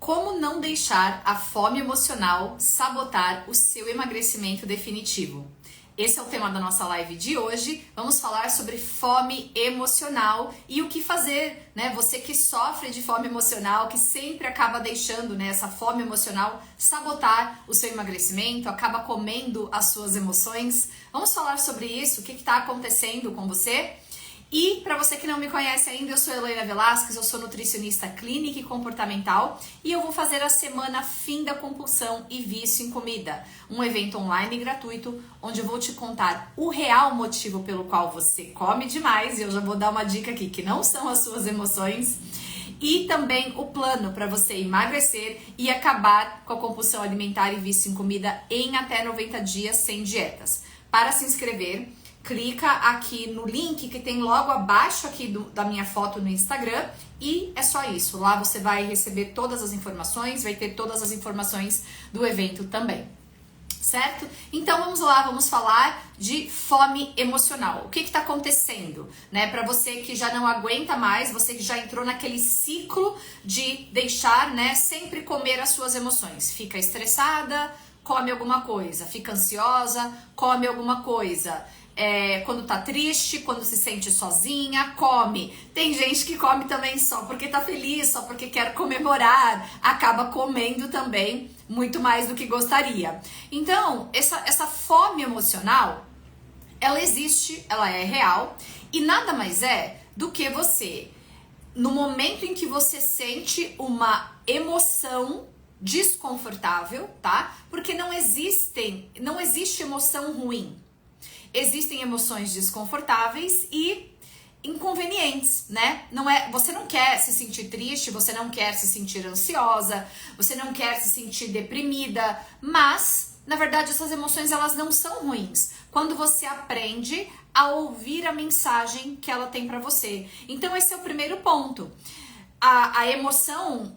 Como não deixar a fome emocional sabotar o seu emagrecimento definitivo? Esse é o tema da nossa live de hoje. Vamos falar sobre fome emocional e o que fazer, né? Você que sofre de fome emocional, que sempre acaba deixando, né, essa fome emocional sabotar o seu emagrecimento, acaba comendo as suas emoções. Vamos falar sobre isso, o que está acontecendo com você? E para você que não me conhece ainda, eu sou Heloína Velasquez, eu sou nutricionista clínica e comportamental e eu vou fazer a semana Fim da Compulsão e Vício em Comida, um evento online gratuito onde eu vou te contar o real motivo pelo qual você come demais, e eu já vou dar uma dica aqui que não são as suas emoções, e também o plano para você emagrecer e acabar com a compulsão alimentar e vício em comida em até 90 dias sem dietas. Para se inscrever, clica aqui no link que tem logo abaixo aqui da minha foto no Instagram e é só isso. Lá você vai receber todas as informações, vai ter todas as informações do evento também, certo? Então vamos lá, vamos falar de fome emocional. O que está acontecendo, né? Para você que já não aguenta mais, você que já entrou naquele ciclo de deixar, né, sempre comer as suas emoções. Fica estressada, come alguma coisa, fica ansiosa, come alguma coisa. Quando tá triste, quando se sente sozinha, come. Tem gente que come também só porque tá feliz, só porque quer comemorar, acaba comendo também muito mais do que gostaria. Então, essa fome emocional, ela existe, ela é real e nada mais é do que você, no momento em que você sente uma emoção desconfortável, tá? Porque não existe emoção ruim. Existem emoções desconfortáveis e inconvenientes, né? Você não quer se sentir triste, você não quer se sentir ansiosa, você não quer se sentir deprimida, mas, na verdade, essas emoções, elas não são ruins. Quando você aprende a ouvir a mensagem que ela tem pra você. Então, esse é o primeiro ponto. A emoção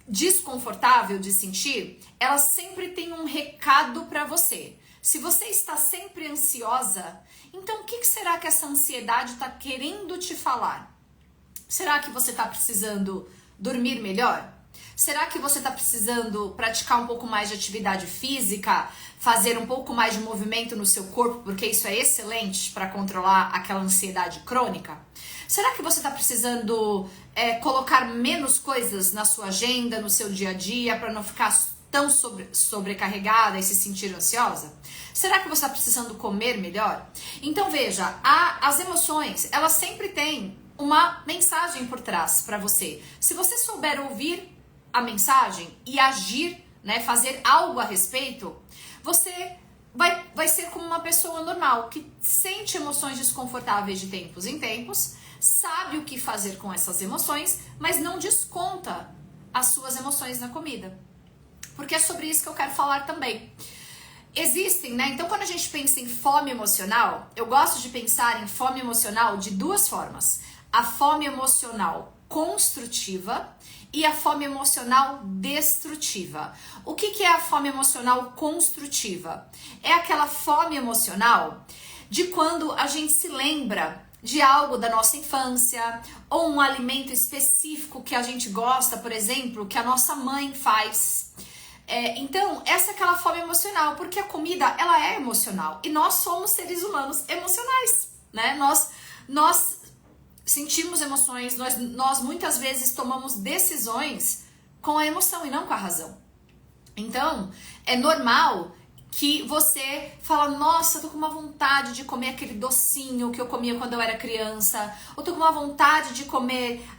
desconfortável de sentir, ela sempre tem um recado pra você. Se você está sempre ansiosa, então o que será que essa ansiedade está querendo te falar? Será que você está precisando dormir melhor? Será que você está precisando praticar um pouco mais de atividade física, fazer um pouco mais de movimento no seu corpo, porque isso é excelente para controlar aquela ansiedade crônica? Será que você está precisando colocar menos coisas na sua agenda, no seu dia a dia, para não ficar tão sobrecarregada e se sentir ansiosa? Será que você está precisando comer melhor? Então veja, as emoções, elas sempre têm uma mensagem por trás para você. Se você souber ouvir a mensagem e agir, né, fazer algo a respeito, você vai ser como uma pessoa normal, que sente emoções desconfortáveis de tempos em tempos, sabe o que fazer com essas emoções, mas não desconta as suas emoções na comida. Porque é sobre isso que eu quero falar também. Existem, né? Então, quando a gente pensa em fome emocional, eu gosto de pensar em fome emocional de duas formas. A fome emocional construtiva e a fome emocional destrutiva. O que é a fome emocional construtiva? É aquela fome emocional de quando a gente se lembra de algo da nossa infância, ou um alimento específico que a gente gosta, por exemplo, que a nossa mãe faz. Então, essa é aquela fome emocional, porque a comida, ela é emocional, e nós somos seres humanos emocionais, né? Nós sentimos emoções, nós muitas vezes tomamos decisões com a emoção e não com a razão. Então, é normal que você fala, nossa, tô com uma vontade de comer aquele docinho que eu comia quando eu era criança, ou tô com uma vontade de comer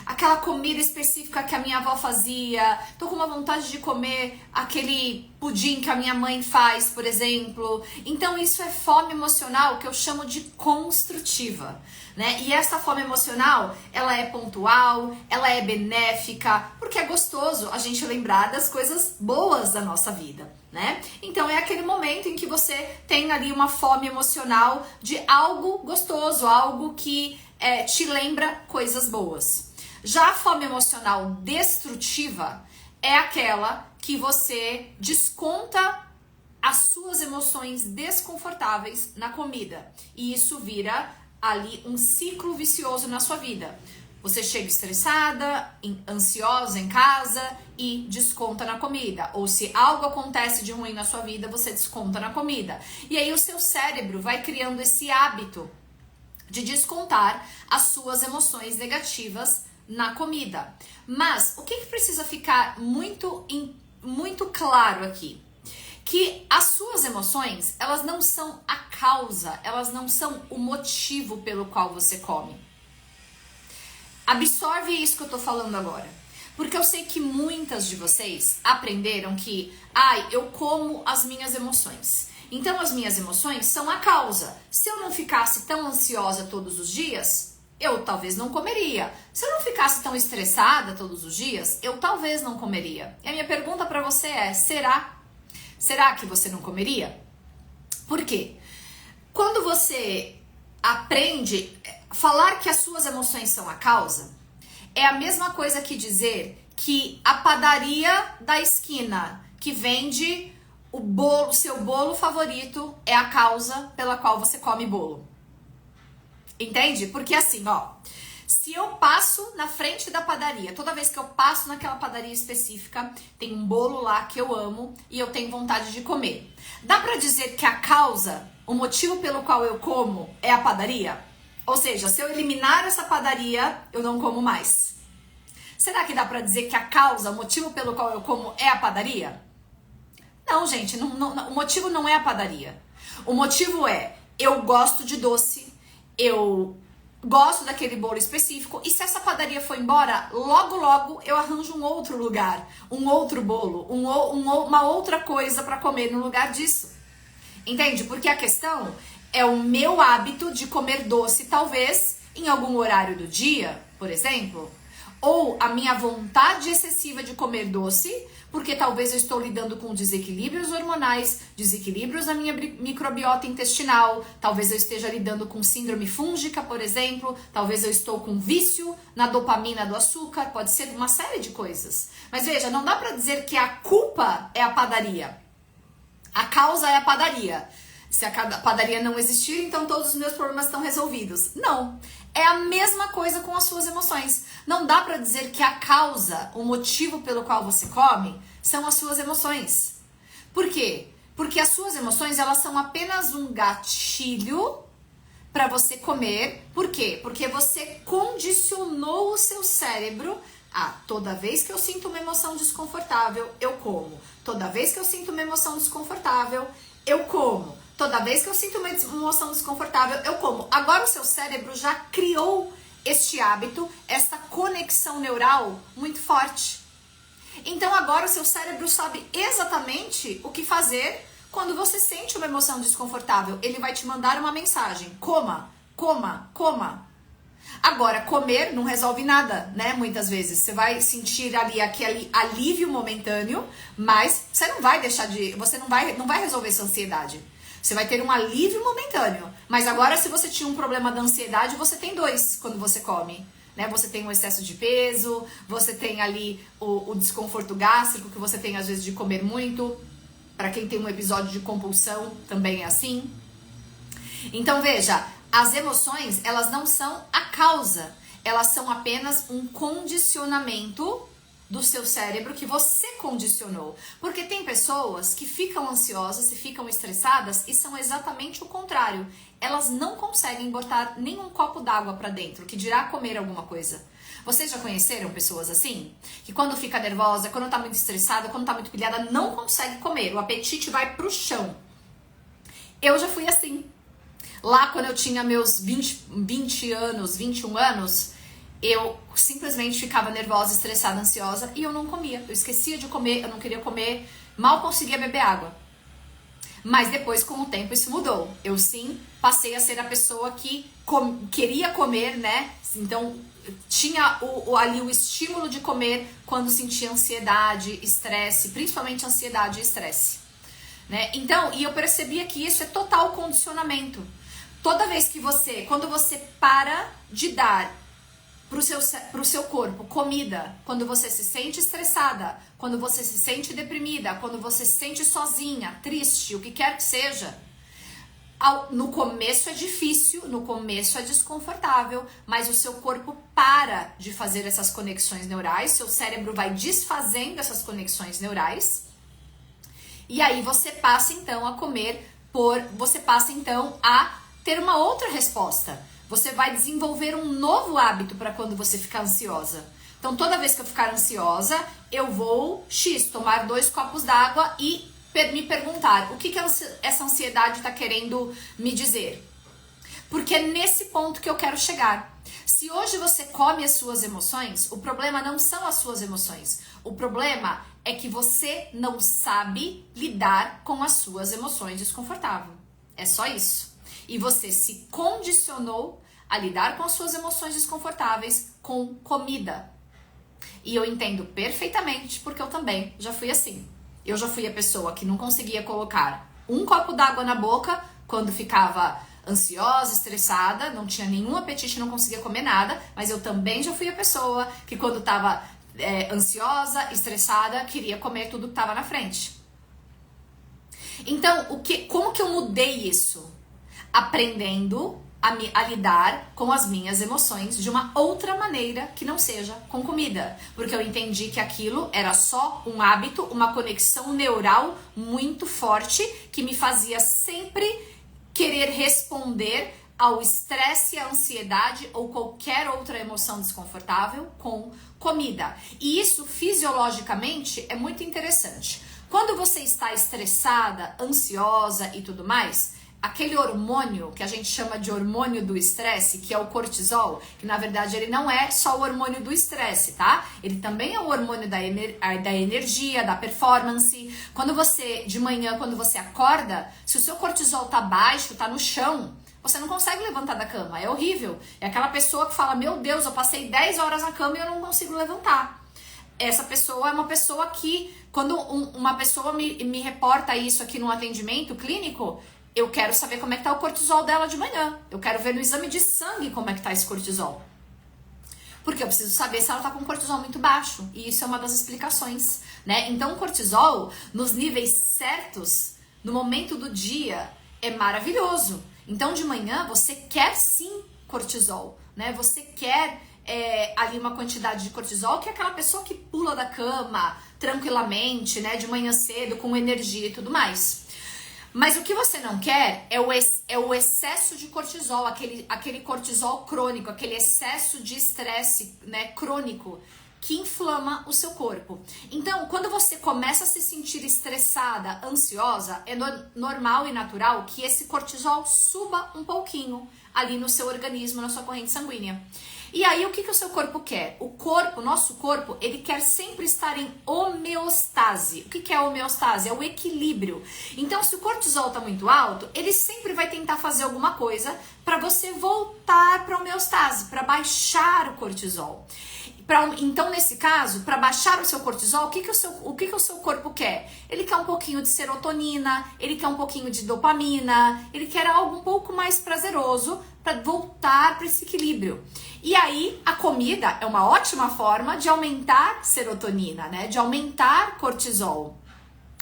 aquela comida específica que a minha avó fazia, tô com uma vontade de comer aquele pudim que a minha mãe faz, por exemplo. Então isso é fome emocional que eu chamo de construtiva, né? E essa fome emocional, ela é pontual, ela é benéfica, porque é gostoso a gente lembrar das coisas boas da nossa vida, né? Então é aquele momento em que você tem ali uma fome emocional de algo gostoso, algo que te lembra coisas boas. Já a fome emocional destrutiva é aquela que você desconta as suas emoções desconfortáveis na comida. E isso vira ali um ciclo vicioso na sua vida. Você chega estressada, ansiosa em casa e desconta na comida. Ou se algo acontece de ruim na sua vida, você desconta na comida. E aí o seu cérebro vai criando esse hábito de descontar as suas emoções negativas na comida. Mas o que precisa ficar muito claro aqui? Que as suas emoções, elas não são a causa, elas não são o motivo pelo qual você come. Absorve isso que eu tô falando agora. Porque eu sei que muitas de vocês aprenderam que, eu como as minhas emoções. Então as minhas emoções são a causa. Se eu não ficasse tão ansiosa todos os dias, eu talvez não comeria. Se eu não ficasse tão estressada todos os dias, eu talvez não comeria. E a minha pergunta pra você é, será? Será que você não comeria? Por quê? Quando você aprende falar que as suas emoções são a causa, é a mesma coisa que dizer que a padaria da esquina que vende o bolo, seu bolo favorito, é a causa pela qual você come bolo. Entende? Porque assim, se eu passo na frente da padaria, toda vez que eu passo naquela padaria específica, tem um bolo lá que eu amo e eu tenho vontade de comer. Dá pra dizer que a causa, o motivo pelo qual eu como é a padaria? Ou seja, se eu eliminar essa padaria, eu não como mais. Será que dá pra dizer que a causa, o motivo pelo qual eu como é a padaria? Não, gente, o motivo não é a padaria. O motivo é, eu gosto de doce, eu gosto daquele bolo específico, e se essa padaria for embora, logo eu arranjo um outro lugar, um outro bolo, uma outra coisa pra comer no lugar disso. Entende? Porque a questão é o meu hábito de comer doce, talvez, em algum horário do dia, por exemplo, ou a minha vontade excessiva de comer doce, porque talvez eu estou lidando com desequilíbrios hormonais, desequilíbrios na minha microbiota intestinal, talvez eu esteja lidando com síndrome fúngica, por exemplo, talvez eu estou com vício na dopamina do açúcar, pode ser uma série de coisas. Mas veja, não dá pra dizer que a culpa é a padaria. A causa é a padaria. Se a padaria não existir, então todos os meus problemas estão resolvidos. Não. É a mesma coisa com as suas emoções. Não dá pra dizer que a causa, o motivo pelo qual você come, são as suas emoções. Por quê? Porque as suas emoções, elas são apenas um gatilho pra você comer. Por quê? Porque você condicionou o seu cérebro a toda vez que eu sinto uma emoção desconfortável, eu como. Toda vez que eu sinto uma emoção desconfortável, eu como. Toda vez que eu sinto uma emoção desconfortável, eu como. Agora o seu cérebro já criou este hábito, esta conexão neural muito forte. Então agora o seu cérebro sabe exatamente o que fazer quando você sente uma emoção desconfortável. Ele vai te mandar uma mensagem: coma, coma, coma. Agora, comer não resolve nada, né? Muitas vezes você vai sentir ali aquele alívio momentâneo, mas você não vai deixar de, você não vai resolver essa ansiedade. Você vai ter um alívio momentâneo, mas agora se você tinha um problema da ansiedade, você tem dois quando você come, né? Você tem um excesso de peso, você tem ali o desconforto gástrico que você tem às vezes de comer muito. Para quem tem um episódio de compulsão, também é assim. Então veja, as emoções, elas não são a causa, elas são apenas um condicionamento do seu cérebro que você condicionou. Porque tem pessoas que ficam ansiosas e ficam estressadas e são exatamente o contrário. Elas não conseguem botar nenhum copo d'água para dentro, que dirá comer alguma coisa. Vocês já conheceram pessoas assim? Que quando fica nervosa, quando tá muito estressada, quando tá muito pilhada, não consegue comer. O apetite vai pro chão. Eu já fui assim. Lá quando eu tinha meus 20 anos, 21 anos, eu simplesmente ficava nervosa, estressada, ansiosa e eu não comia. Eu esquecia de comer, eu não queria comer, mal conseguia beber água. Mas depois, com o tempo, isso mudou. Eu sim passei a ser a pessoa que queria comer, né? Então tinha ali o estímulo de comer quando sentia ansiedade, estresse, principalmente ansiedade e estresse, né? Então, e eu percebia que isso é total condicionamento. Toda vez que quando você para de dar pro seu corpo comida, quando você se sente estressada, quando você se sente deprimida, quando você se sente sozinha, triste, o que quer que seja, No começo é difícil, no começo é desconfortável, mas o seu corpo para de fazer essas conexões neurais, seu cérebro vai desfazendo essas conexões neurais, e aí você passa então a você passa então a ter uma outra resposta. Você vai desenvolver um novo hábito para quando você ficar ansiosa. Então, toda vez que eu ficar ansiosa, eu vou tomar 2 copos d'água e me perguntar o que essa ansiedade está querendo me dizer. Porque é nesse ponto que eu quero chegar. Se hoje você come as suas emoções, o problema não são as suas emoções. O problema é que você não sabe lidar com as suas emoções desconfortáveis. É só isso. E você se condicionou a lidar com as suas emoções desconfortáveis com comida. E eu entendo perfeitamente, porque eu também já fui assim. Eu já fui a pessoa que não conseguia colocar um copo d'água na boca quando ficava ansiosa, estressada, não tinha nenhum apetite, não conseguia comer nada, mas eu também já fui a pessoa que quando estava ansiosa, estressada, queria comer tudo que estava na frente. Então, como que eu mudei isso? Aprendendo a lidar com as minhas emoções de uma outra maneira que não seja com comida. Porque eu entendi que aquilo era só um hábito, uma conexão neural muito forte que me fazia sempre querer responder ao estresse, à ansiedade ou qualquer outra emoção desconfortável com comida. E isso fisiologicamente é muito interessante. Quando você está estressada, ansiosa e tudo mais, aquele hormônio que a gente chama de hormônio do estresse, que é o cortisol, que na verdade ele não é só o hormônio do estresse, tá? Ele também é o hormônio da energia, da performance. Quando você, de manhã, quando você acorda, se o seu cortisol tá baixo, tá no chão, você não consegue levantar da cama, é horrível. É aquela pessoa que fala, meu Deus, eu passei 10 horas na cama e eu não consigo levantar. Essa pessoa é uma pessoa que, quando uma pessoa me reporta isso aqui no atendimento clínico, eu quero saber como é que tá o cortisol dela de manhã. Eu quero ver no exame de sangue como é que tá esse cortisol. Porque eu preciso saber se ela tá com cortisol muito baixo. E isso é uma das explicações, né? Então, o cortisol, nos níveis certos, no momento do dia, é maravilhoso. Então, de manhã, você quer sim cortisol, né? Você quer ali uma quantidade de cortisol, que é aquela pessoa que pula da cama tranquilamente, né? De manhã cedo, com energia e tudo mais. Mas o que você não quer é o excesso de cortisol, aquele cortisol crônico, aquele excesso de estresse, né, crônico, que inflama o seu corpo. Então, quando você começa a se sentir estressada, ansiosa, é normal e natural que esse cortisol suba um pouquinho ali no seu organismo, na sua corrente sanguínea. E aí, o que o seu corpo quer? O nosso corpo, ele quer sempre estar em homeostase. O que é homeostase? É o equilíbrio. Então, se o cortisol está muito alto, ele sempre vai tentar fazer alguma coisa para você voltar para a homeostase, para baixar o cortisol. Então, nesse caso, para baixar o seu cortisol, o que o seu corpo quer? Ele quer um pouquinho de serotonina, ele quer um pouquinho de dopamina, ele quer algo um pouco mais prazeroso para voltar para esse equilíbrio. E aí, a comida é uma ótima forma de aumentar serotonina, né? De aumentar cortisol.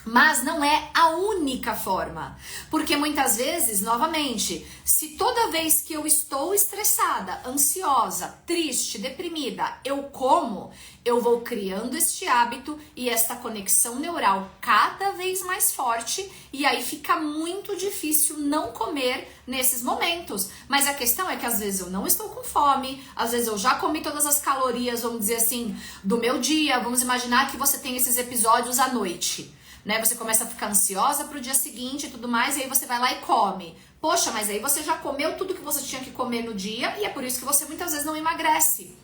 Mas não é a única forma, porque muitas vezes, novamente, se toda vez que eu estou estressada, ansiosa, triste, deprimida, eu como, eu vou criando este hábito e esta conexão neural cada vez mais forte, e aí fica muito difícil não comer nesses momentos. Mas a questão é que às vezes eu não estou com fome, às vezes eu já comi todas as calorias, vamos dizer assim, do meu dia. Vamos imaginar que você tem esses episódios à noite, né? Você começa a ficar ansiosa pro dia seguinte e tudo mais, e aí você vai lá e come. Poxa, mas aí você já comeu tudo que você tinha que comer no dia, e é por isso que você muitas vezes não emagrece,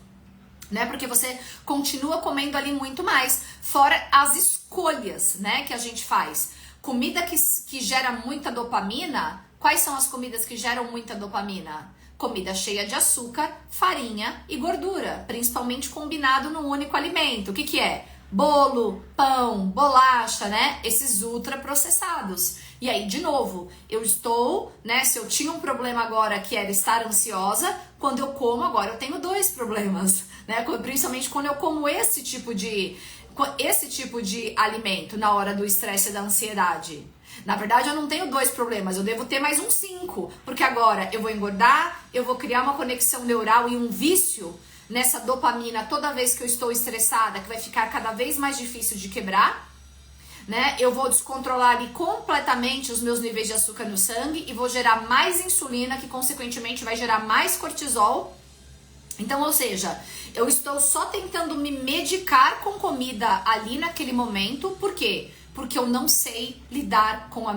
né? Porque você continua comendo ali muito mais, fora as escolhas, né, que a gente faz. Comida que gera muita dopamina. Quais são as comidas que geram muita dopamina? Comida cheia de açúcar, farinha e gordura, principalmente combinado num único alimento. O que é? Bolo, pão, bolacha, né? Esses ultraprocessados. E aí, de novo, eu estou, né? Se eu tinha um problema agora que era estar ansiosa, quando eu como agora eu tenho 2 problemas, né? Principalmente quando eu como esse tipo de alimento na hora do estresse e da ansiedade. Na verdade, eu não tenho 2 problemas, eu devo ter mais uns 5. Porque agora eu vou engordar, eu vou criar uma conexão neural e um vício nessa dopamina toda vez que eu estou estressada, que vai ficar cada vez mais difícil de quebrar, né? Eu vou descontrolar ali completamente os meus níveis de açúcar no sangue e vou gerar mais insulina, que consequentemente vai gerar mais cortisol. Então, ou seja, eu estou só tentando me medicar com comida ali naquele momento. Por quê? Porque eu não sei lidar com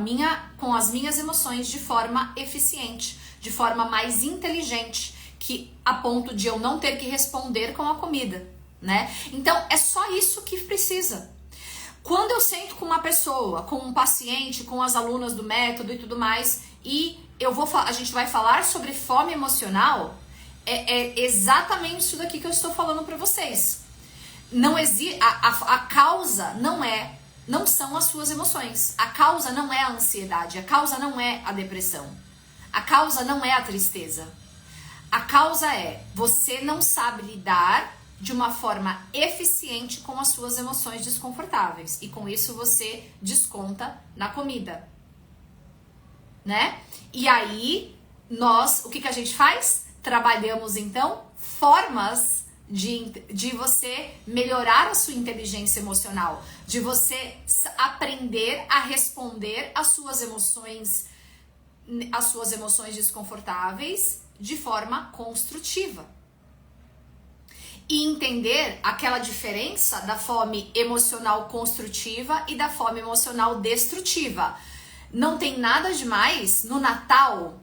as minhas emoções de forma eficiente, de forma mais inteligente, que a ponto de eu não ter que responder com a comida, né? Então, é só isso que precisa. Quando eu sento com uma pessoa, com um paciente, com as alunas do método e tudo mais, e a gente vai falar sobre fome emocional, é exatamente isso daqui que eu estou falando para vocês. Não existe, a causa não são as suas emoções. A causa não é a ansiedade, a causa não é a depressão. A causa não é a tristeza. A causa é você não sabe lidar de uma forma eficiente com as suas emoções desconfortáveis. E com isso você desconta na comida, né? E aí, o que a gente faz? Trabalhamos, então, formas de você melhorar a sua inteligência emocional, de você aprender a responder às suas emoções desconfortáveis de forma construtiva. E entender aquela diferença da fome emocional construtiva e da fome emocional destrutiva. Não tem nada demais no Natal.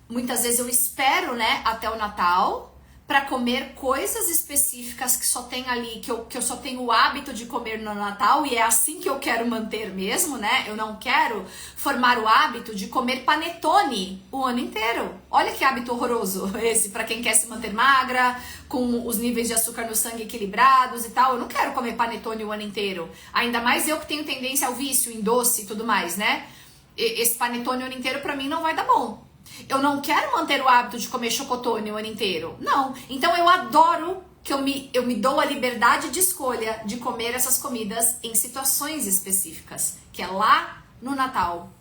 Muitas vezes eu espero, né, até o Natal para comer coisas específicas que só tem ali, que eu só tenho o hábito de comer no Natal, e é assim que eu quero manter mesmo, né? Eu não quero formar o hábito de comer panetone o ano inteiro. Olha que hábito horroroso esse para quem quer se manter magra, com os níveis de açúcar no sangue equilibrados e tal. Eu não quero comer panetone o ano inteiro. Ainda mais eu que tenho tendência ao vício em doce e tudo mais, né? Esse panetone o ano inteiro para mim não vai dar bom. Eu não quero manter o hábito de comer chocotone o ano inteiro. Não. Então eu adoro que eu me dou a liberdade de escolha de comer essas comidas em situações específicas, que é lá no Natal.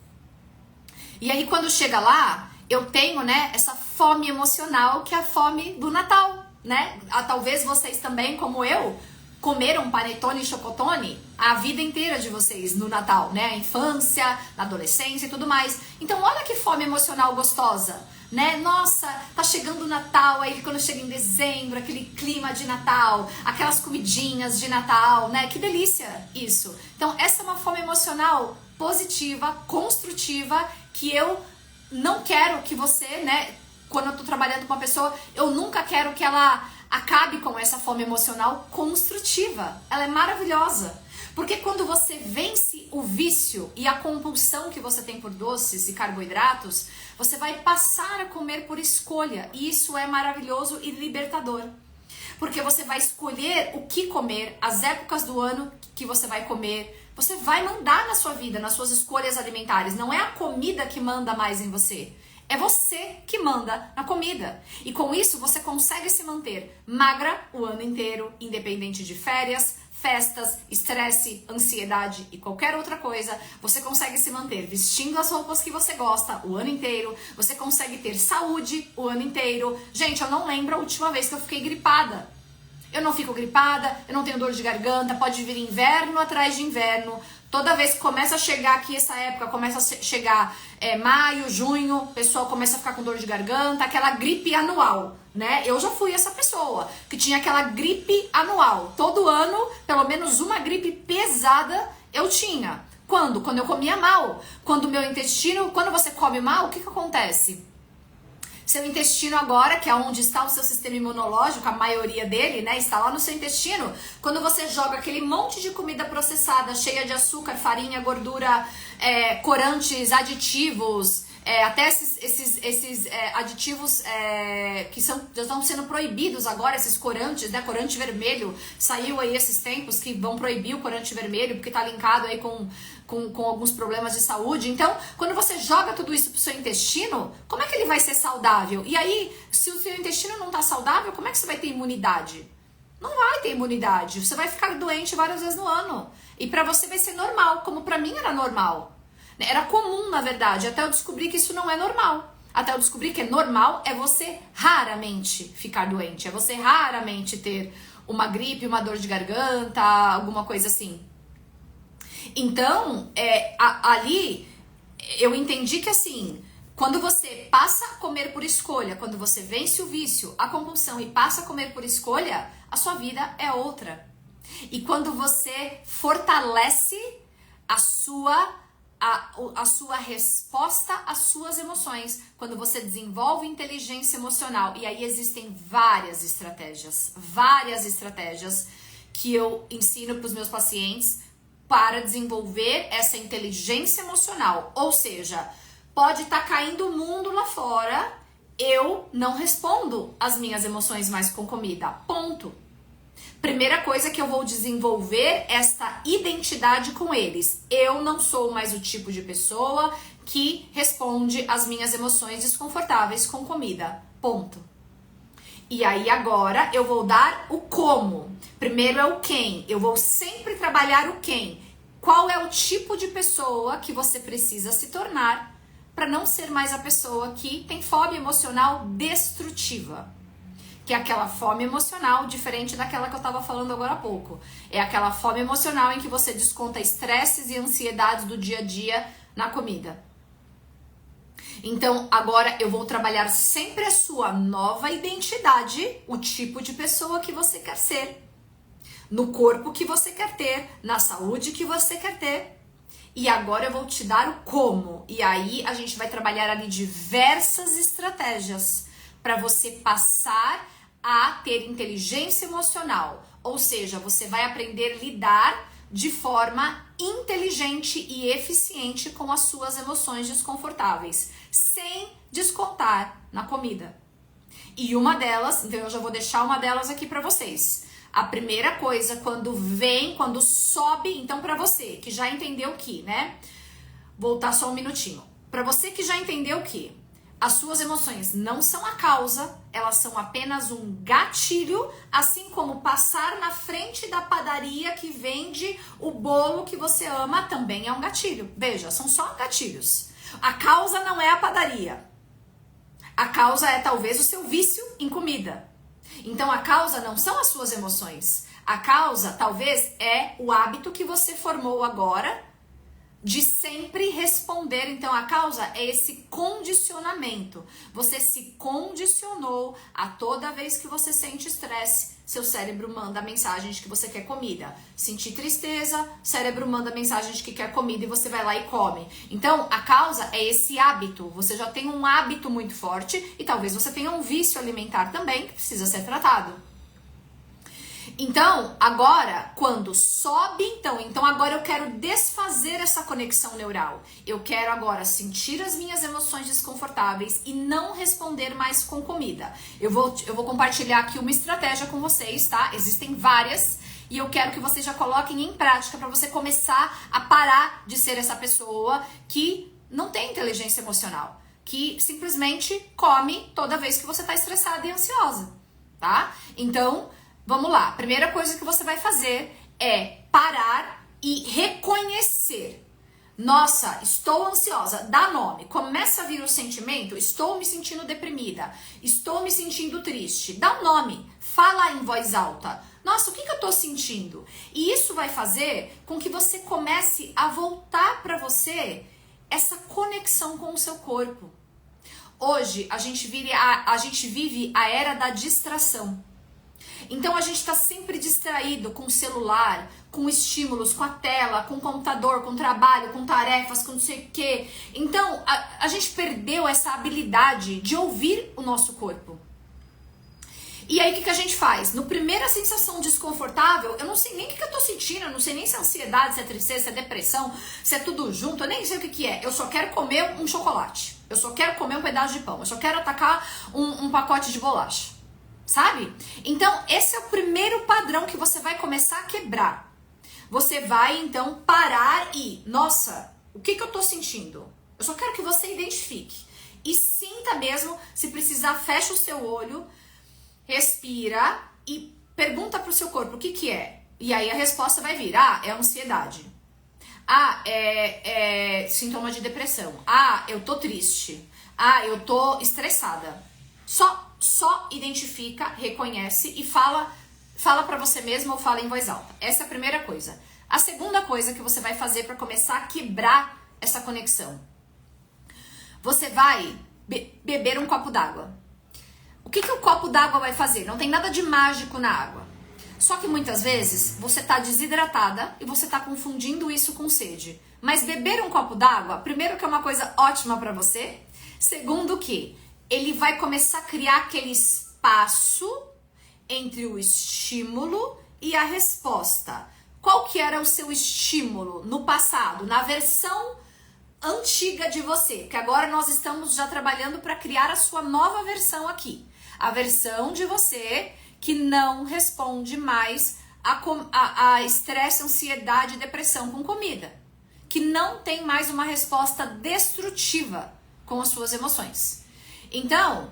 E aí quando chega lá, eu tenho, né, essa fome emocional, que é a fome do Natal, né? Talvez vocês também, como eu, comeram panetone e chocotone a vida inteira de vocês no Natal, né? A infância, na adolescência e tudo mais. Então olha que fome emocional gostosa, né? Nossa, tá chegando o Natal, aí quando chega em dezembro, aquele clima de Natal, aquelas comidinhas de Natal, né? Que delícia isso. Então essa é uma fome emocional positiva, construtiva, que eu não quero que você, né? Quando eu tô trabalhando com uma pessoa, eu nunca quero que ela acabe com essa fome emocional construtiva. Ela é maravilhosa. Porque quando você vence o vício e a compulsão que você tem por doces e carboidratos, você vai passar a comer por escolha. E isso é maravilhoso e libertador. Porque você vai escolher o que comer, as épocas do ano que você vai comer. Você vai mandar na sua vida, nas suas escolhas alimentares. Não é a comida que manda mais em você. É você que manda na comida. E com isso você consegue se manter magra o ano inteiro, independente de férias, festas, estresse, ansiedade e qualquer outra coisa. Você consegue se manter vestindo as roupas que você gosta o ano inteiro. Você consegue ter saúde o ano inteiro. Gente, eu não lembro a última vez que eu fiquei gripada. Eu não fico gripada, eu não tenho dor de garganta. Pode vir inverno atrás de inverno. Toda vez que começa a chegar aqui essa época, começa a chegar maio, junho, o pessoal começa a ficar com dor de garganta, aquela gripe anual, né? Eu já fui essa pessoa que tinha aquela gripe anual. Todo ano, pelo menos uma gripe pesada eu tinha. Quando? Quando eu comia mal. Quando o meu intestino, quando você come mal, o que acontece? Seu intestino agora, que é onde está o seu sistema imunológico, a maioria dele, né, está lá no seu intestino. Quando você joga aquele monte de comida processada, cheia de açúcar, farinha, gordura, corantes, aditivos, até esses aditivos que já estão sendo proibidos agora, esses corantes, né, corante vermelho, saiu aí esses tempos que vão proibir o corante vermelho, porque está linkado aí com alguns problemas de saúde. Então, quando você joga tudo isso pro seu intestino, como é que ele vai ser saudável? E aí, se o seu intestino não tá saudável, como é que você vai ter imunidade? Não vai ter imunidade. Você vai ficar doente várias vezes no ano. E pra você vai ser normal, como pra mim era normal. Era comum, na verdade, até eu descobrir que isso não é normal. Até eu descobrir que é normal é você raramente ficar doente, é você raramente ter uma gripe, uma dor de garganta, alguma coisa assim. Então, ali eu entendi que assim, quando você passa a comer por escolha, quando você vence o vício, a compulsão e passa a comer por escolha, a sua vida é outra. E quando você fortalece a sua resposta às suas emoções, quando você desenvolve inteligência emocional, e aí existem várias estratégias que eu ensino para os meus pacientes para desenvolver essa inteligência emocional. Ou seja, pode estar caindo o mundo lá fora, eu não respondo às minhas emoções mais com comida. Ponto. Primeira coisa que eu vou desenvolver esta identidade com eles. Eu não sou mais o tipo de pessoa que responde às minhas emoções desconfortáveis com comida. Ponto. E aí agora eu vou dar o como. Primeiro é o quem. Eu vou sempre trabalhar o quem. Qual é o tipo de pessoa que você precisa se tornar para não ser mais a pessoa que tem fome emocional destrutiva. Que é aquela fome emocional diferente daquela que eu estava falando agora há pouco. É aquela fome emocional em que você desconta estresses e ansiedades do dia a dia na comida. Então, agora eu vou trabalhar sempre a sua nova identidade, o tipo de pessoa que você quer ser, no corpo que você quer ter, na saúde que você quer ter. E agora eu vou te dar o como. E aí a gente vai trabalhar ali diversas estratégias para você passar a ter inteligência emocional. Ou seja, você vai aprender a lidar de forma inteligente e eficiente com as suas emoções desconfortáveis, sem descontar na comida. E uma delas, então eu já vou deixar uma delas aqui para vocês. A primeira coisa, quando sobe, então para você que já entendeu que, né? Voltar só um minutinho. Para você que já entendeu que as suas emoções não são a causa, elas são apenas um gatilho, assim como passar na frente da padaria que vende o bolo que você ama também é um gatilho. Veja, são só gatilhos. A causa não é a padaria. A causa é talvez o seu vício em comida. Então a causa não são as suas emoções. A causa talvez é o hábito que você formou agora de sempre responder. Então a causa é esse condicionamento. Você se condicionou a toda vez que você sente estresse, seu cérebro manda a mensagem de que você quer comida. Sentir tristeza, cérebro manda a mensagem de que quer comida e você vai lá e come. Então a causa é esse hábito. Você já tem um hábito muito forte e talvez você tenha um vício alimentar também que precisa ser tratado. Então, agora, quando sobe, então agora eu quero desfazer essa conexão neural. Eu quero agora sentir as minhas emoções desconfortáveis e não responder mais com comida. Eu vou compartilhar aqui uma estratégia com vocês, tá? Existem várias e eu quero que vocês já coloquem em prática para você começar a parar de ser essa pessoa que não tem inteligência emocional, que simplesmente come toda vez que você tá estressada e ansiosa, tá? Então, vamos lá, primeira coisa que você vai fazer é parar e reconhecer. Nossa, estou ansiosa, dá nome, começa a vir o sentimento, estou me sentindo deprimida, estou me sentindo triste, dá um nome, fala em voz alta. Nossa, o que eu tô sentindo? E isso vai fazer com que você comece a voltar para você essa conexão com o seu corpo. Hoje, a gente vive a era da distração. Então a gente está sempre distraído com o celular, com estímulos, com a tela, com o computador, com o trabalho, com tarefas, com não sei o quê. Então a gente perdeu essa habilidade de ouvir o nosso corpo. E aí o que a gente faz? No primeira sensação desconfortável, eu não sei nem o que eu tô sentindo, eu não sei nem se é ansiedade, se é tristeza, se é depressão, se é tudo junto, eu nem sei o que é. Eu só quero comer um chocolate, eu só quero comer um pedaço de pão, eu só quero atacar um pacote de bolacha. Sabe? Então, esse é o primeiro padrão que você vai começar a quebrar. Você vai, então, parar e... Nossa, o que eu tô sentindo? Eu só quero que você identifique. E sinta mesmo, se precisar, fecha o seu olho, respira e pergunta pro seu corpo o que é. E aí a resposta vai vir. Ah, é ansiedade. Ah, é sintoma de depressão. Ah, eu tô triste. Ah, eu tô estressada. Só identifica, reconhece e fala para você mesmo ou fala em voz alta. Essa é a primeira coisa. A segunda coisa que você vai fazer para começar a quebrar essa conexão. Você vai beber um copo d'água. O que o copo d'água vai fazer? Não tem nada de mágico na água. Só que muitas vezes você tá desidratada e você tá confundindo isso com sede. Mas beber um copo d'água, primeiro que é uma coisa ótima para você, segundo que ele vai começar a criar aquele espaço entre o estímulo e a resposta. Qual que era o seu estímulo no passado, na versão antiga de você? Porque agora nós estamos já trabalhando para criar a sua nova versão aqui. A versão de você que não responde mais a estresse, ansiedade e depressão com comida. Que não tem mais uma resposta destrutiva com as suas emoções. Então,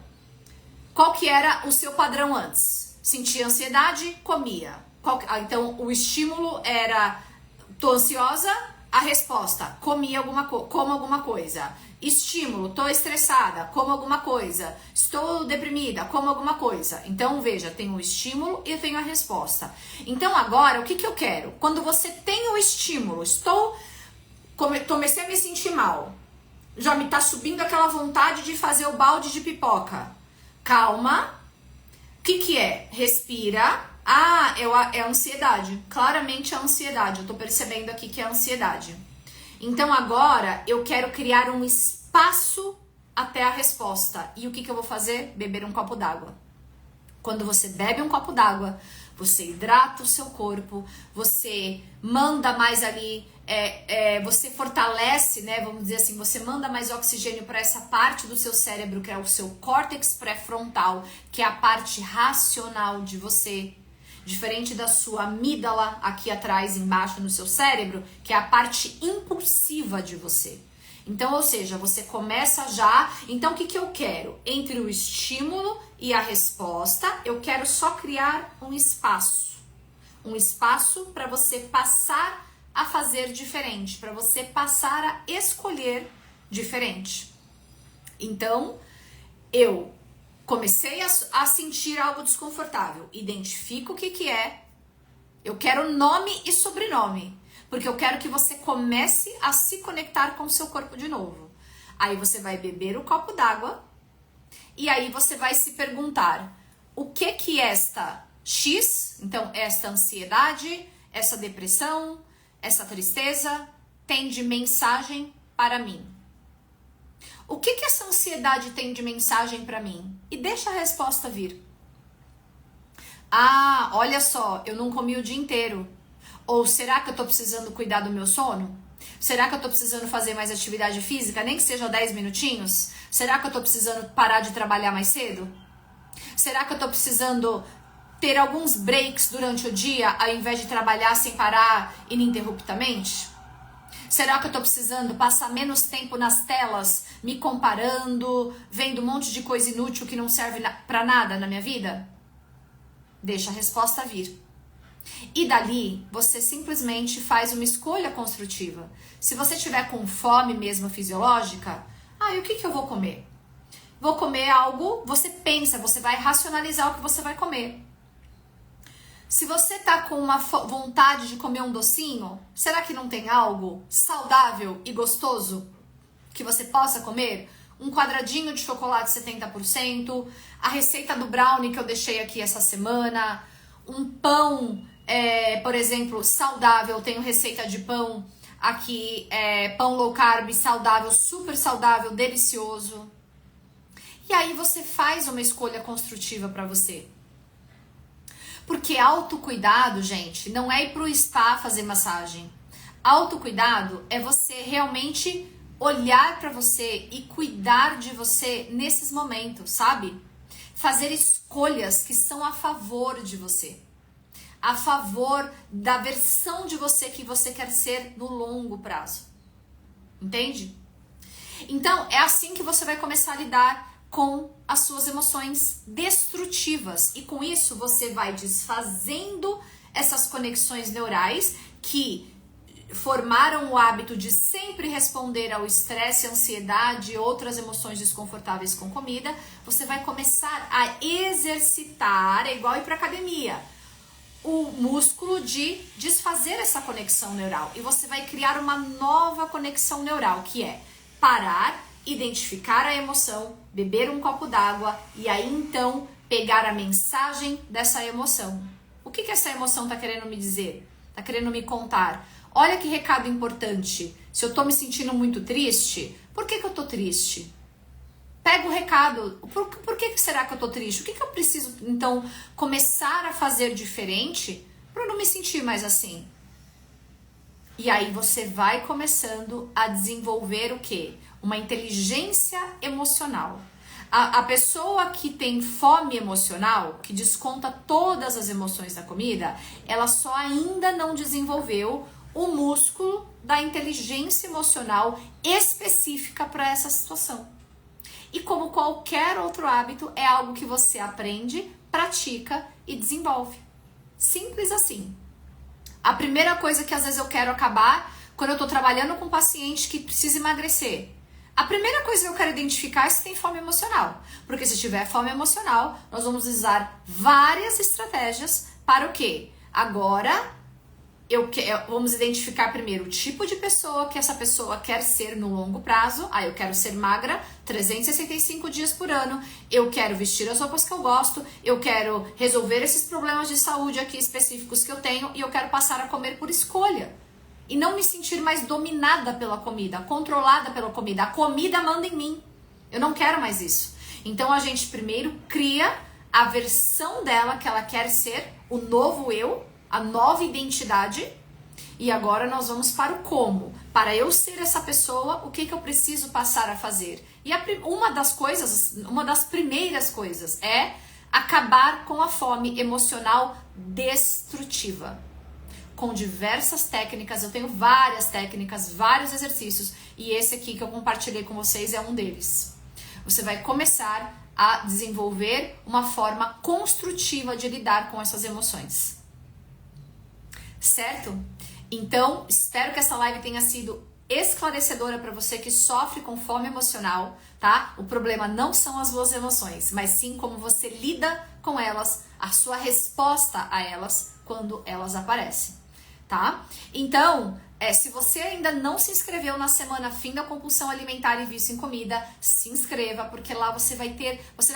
qual que era o seu padrão antes? Sentia ansiedade, comia. Então, o estímulo era, tô ansiosa, a resposta, como alguma coisa. Estímulo, tô estressada, como alguma coisa. Estou deprimida, como alguma coisa. Então, veja, tem o estímulo e eu tenho a resposta. Então, agora, o que eu quero? Quando você tem o estímulo, comecei a me sentir mal. Já me tá subindo aquela vontade de fazer o balde de pipoca. Calma. O que é? Respira. Ah, é a ansiedade. Claramente é a ansiedade. Eu tô percebendo aqui que é a ansiedade. Então agora eu quero criar um espaço até a resposta. E o que eu vou fazer? Beber um copo d'água. Quando você bebe um copo d'água, você hidrata o seu corpo, você manda mais ali, você fortalece, né? Vamos dizer assim, você manda mais oxigênio para essa parte do seu cérebro, que é o seu córtex pré-frontal, que é a parte racional de você. Diferente da sua amígdala aqui atrás, embaixo no seu cérebro, que é a parte impulsiva de você. Então, ou seja, você começa já... Então, o que eu quero? Entre o estímulo e a resposta, eu quero só criar um espaço. Um espaço para você passar a fazer diferente, para você passar a escolher diferente. Então, eu comecei a sentir algo desconfortável. Identifico o que é. Eu quero nome e sobrenome. Porque eu quero que você comece a se conectar com o seu corpo de novo. Aí você vai beber o copo d'água. E aí você vai se perguntar: o que esta X, então esta ansiedade, essa depressão, essa tristeza, tem de mensagem para mim? O que essa ansiedade tem de mensagem para mim? E deixa a resposta vir. Ah, olha só, eu não comi o dia inteiro. Ou será que eu tô precisando cuidar do meu sono? Será que eu tô precisando fazer mais atividade física, nem que seja 10 minutinhos? Será que eu tô precisando parar de trabalhar mais cedo? Será que eu tô precisando ter alguns breaks durante o dia, ao invés de trabalhar sem parar ininterruptamente? Será que eu tô precisando passar menos tempo nas telas, me comparando, vendo um monte de coisa inútil que não serve pra nada na minha vida? Deixa a resposta vir. E dali, você simplesmente faz uma escolha construtiva. Se você tiver com fome mesmo fisiológica, e o que eu vou comer? Vou comer algo, você pensa, você vai racionalizar o que você vai comer. Se você tá com uma vontade de comer um docinho, será que não tem algo saudável e gostoso que você possa comer? Um quadradinho de chocolate 70%, a receita do brownie que eu deixei aqui essa semana, um pão, por exemplo, saudável. Eu tenho receita de pão aqui, pão low carb, saudável, super saudável, delicioso. E aí você faz uma escolha construtiva para você. Porque autocuidado, gente, não é ir pro spa fazer massagem. Autocuidado é você realmente olhar para você e cuidar de você nesses momentos, sabe? Fazer escolhas que são a favor de você. A favor da versão de você que você quer ser no longo prazo. Entende? Então, é assim que você vai começar a lidar com as suas emoções destrutivas. E com isso, você vai desfazendo essas conexões neurais que formaram o hábito de sempre responder ao estresse, ansiedade e outras emoções desconfortáveis com comida, você vai começar a exercitar, é igual ir para academia, o músculo de desfazer essa conexão neural. E você vai criar uma nova conexão neural, que é parar, identificar a emoção, beber um copo d'água e aí então pegar a mensagem dessa emoção. O que essa emoção está querendo me dizer? Está querendo me contar? Olha que recado importante. Se eu estou me sentindo muito triste, por que eu estou triste? Pega o recado. Por que será que eu estou triste? O que eu preciso, então, começar a fazer diferente para não me sentir mais assim? E aí você vai começando a desenvolver o quê? Uma inteligência emocional. A pessoa que tem fome emocional, que desconta todas as emoções da comida, ela só ainda não desenvolveu o músculo da inteligência emocional específica para essa situação. E como qualquer outro hábito, é algo que você aprende, pratica e desenvolve. Simples assim. A primeira coisa que às vezes eu quero acabar, quando eu estou trabalhando com um paciente que precisa emagrecer, a primeira coisa que eu quero identificar é se tem fome emocional. Porque se tiver fome emocional, nós vamos usar várias estratégias para o quê? Agora, vamos identificar primeiro o tipo de pessoa que essa pessoa quer ser no longo prazo. Eu quero ser magra 365 dias por ano, eu quero vestir as roupas que eu gosto, eu quero resolver esses problemas de saúde aqui específicos que eu tenho e eu quero passar a comer por escolha. E não me sentir mais dominada pela comida, controlada pela comida. A comida manda em mim. Eu não quero mais isso. Então a gente primeiro cria a versão dela que ela quer ser, o novo eu, a nova identidade. E agora nós vamos para o como. Para eu ser essa pessoa, o que eu preciso passar a fazer? E uma das primeiras coisas é acabar com a fome emocional destrutiva. Com diversas técnicas, eu tenho várias técnicas, vários exercícios, e esse aqui que eu compartilhei com vocês é um deles. Você vai começar a desenvolver uma forma construtiva de lidar com essas emoções. Certo? Então, espero que essa live tenha sido esclarecedora para você que sofre com fome emocional, tá? O problema não são as boas emoções, mas sim como você lida com elas, a sua resposta a elas quando elas aparecem. Tá? Então, se você ainda não se inscreveu na semana Fim da Compulsão Alimentar e Vício em Comida, se inscreva, porque lá você vai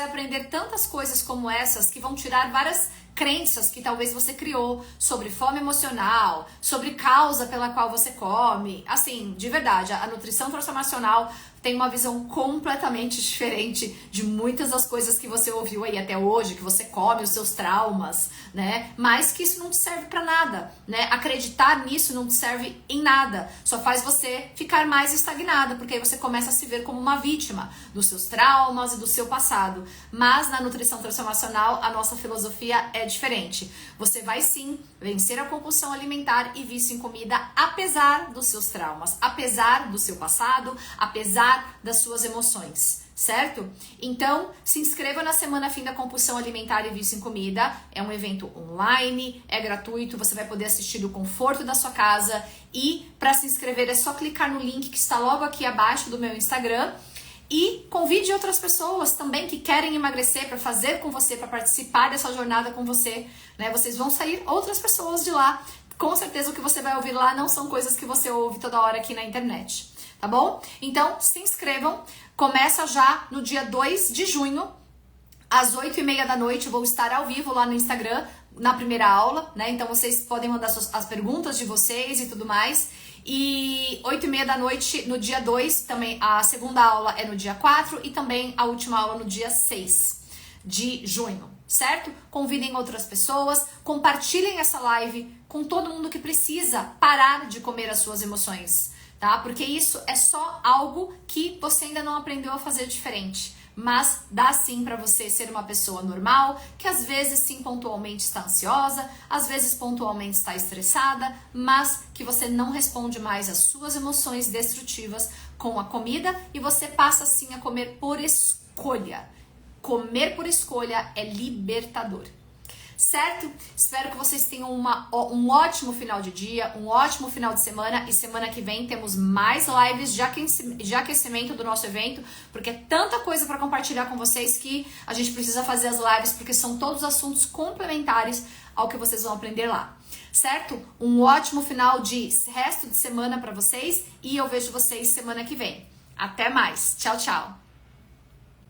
aprender tantas coisas como essas que vão tirar várias crenças que talvez você criou sobre fome emocional, sobre causa pela qual você come. Assim, de verdade, a nutrição transformacional tem uma visão completamente diferente de muitas das coisas que você ouviu aí até hoje, que você come os seus traumas, né? Mas que isso não te serve pra nada, né? Acreditar nisso não te serve em nada, só faz você ficar mais estagnada, porque aí você começa a se ver como uma vítima dos seus traumas e do seu passado. Mas na nutrição transformacional, a nossa filosofia é diferente. Você vai sim vencer a compulsão alimentar e vício em comida, apesar dos seus traumas, apesar do seu passado, apesar das suas emoções, certo? Então, se inscreva na Semana Fim da Compulsão Alimentar e Vício em Comida. É um evento online, é gratuito, você vai poder assistir do conforto da sua casa. E para se inscrever é só clicar no link que está logo aqui abaixo do meu Instagram. E convide outras pessoas também que querem emagrecer para fazer com você, para participar dessa jornada com você, né? Vocês vão sair outras pessoas de lá. Com certeza o que você vai ouvir lá não são coisas que você ouve toda hora aqui na internet. Tá bom? Então, se inscrevam. Começa já no dia 2 de junho, às 8h30 da noite. Eu vou estar ao vivo lá no Instagram, na primeira aula, né? Então, vocês podem mandar as perguntas de vocês e tudo mais. E 8h30 da noite, no dia 2, também a segunda aula é no dia 4 e também a última aula no dia 6 de junho, certo? Convidem outras pessoas, compartilhem essa live com todo mundo que precisa parar de comer as suas emoções. Tá? Porque isso é só algo que você ainda não aprendeu a fazer diferente. Mas dá sim para você ser uma pessoa normal, que às vezes sim pontualmente está ansiosa, às vezes pontualmente está estressada, mas que você não responde mais às suas emoções destrutivas com a comida e você passa sim a comer por escolha. Comer por escolha é libertador. certo? Espero que vocês tenham um ótimo final de dia, um ótimo final de semana, e semana que vem temos mais lives de aquecimento do nosso evento, porque é tanta coisa para compartilhar com vocês que a gente precisa fazer as lives, porque são todos assuntos complementares ao que vocês vão aprender lá, certo? Um ótimo final de resto de semana para vocês, e eu vejo vocês semana que vem. Até mais. Tchau, tchau.